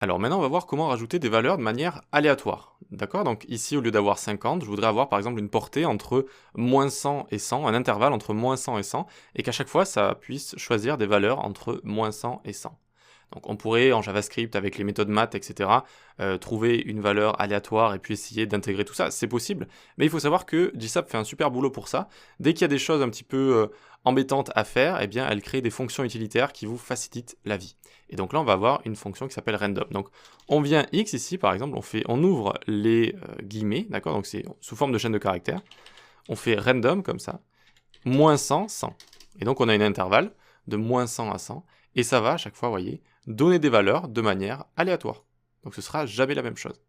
Alors maintenant, on va voir comment rajouter des valeurs de manière aléatoire. D'accord? Donc ici, au lieu d'avoir 50, je voudrais avoir par exemple une portée entre -100 et 100, un intervalle entre -100 et 100, et qu'à chaque fois, ça puisse choisir des valeurs entre -100 et 100. Donc on pourrait, en JavaScript, avec les méthodes math, etc., trouver une valeur aléatoire et puis essayer d'intégrer tout ça. C'est possible, mais il faut savoir que GSAP fait un super boulot pour ça. Dès qu'il y a des choses un petit peu embêtantes à faire, eh bien, elle crée des fonctions utilitaires qui vous facilitent la vie. Et donc là, on va avoir une fonction qui s'appelle random. Donc on vient x ici, par exemple, on ouvre les guillemets, d'accord? Donc c'est sous forme de chaîne de caractères. On fait random comme ça, -100, 100. Et donc on a une intervalle de -100 à 100, et ça va à chaque fois, vous voyez, donner des valeurs de manière aléatoire. Donc ce sera jamais la même chose.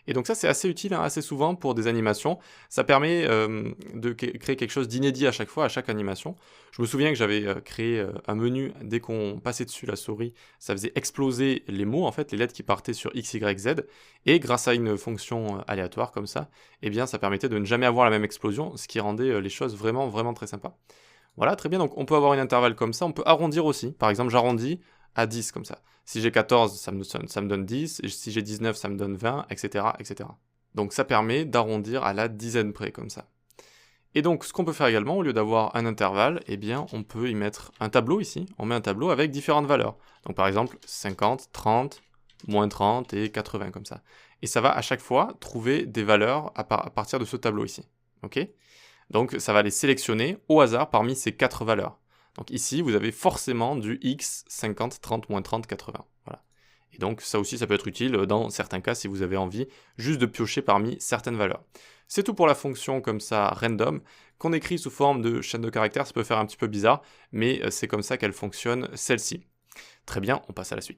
Et donc ça, c'est assez utile, hein, assez souvent pour des animations. Ça permet de créer quelque chose d'inédit à chaque fois, à chaque animation. Je me souviens que j'avais créé un menu, dès qu'on passait dessus la souris, ça faisait exploser les mots, en fait, les lettres qui partaient sur X, Y, Z. Et grâce à une fonction aléatoire comme ça, eh bien, ça permettait de ne jamais avoir la même explosion, ce qui rendait les choses vraiment, vraiment très sympas. Voilà, très bien, donc on peut avoir une intervalle comme ça, on peut arrondir aussi. Par exemple, j'arrondis à 10 comme ça. Si j'ai 14, ça me donne 10, et si j'ai 19, ça me donne 20, etc., etc. Donc ça permet d'arrondir à la dizaine près comme ça. Et donc ce qu'on peut faire également, au lieu d'avoir un intervalle, eh bien on peut y mettre un tableau ici. On met un tableau avec différentes valeurs. Donc par exemple 50, 30, -30 et 80 comme ça. Et ça va à chaque fois trouver des valeurs à partir de ce tableau ici. Ok ? Donc ça va les sélectionner au hasard parmi ces 4 valeurs. Donc ici, vous avez forcément du x, 50, 30, -30, 80. Voilà. Et donc ça aussi, ça peut être utile dans certains cas si vous avez envie juste de piocher parmi certaines valeurs. C'est tout pour la fonction comme ça random, qu'on écrit sous forme de chaîne de caractères. Ça peut faire un petit peu bizarre, mais c'est comme ça qu'elle fonctionne celle-ci. Très bien, on passe à la suite.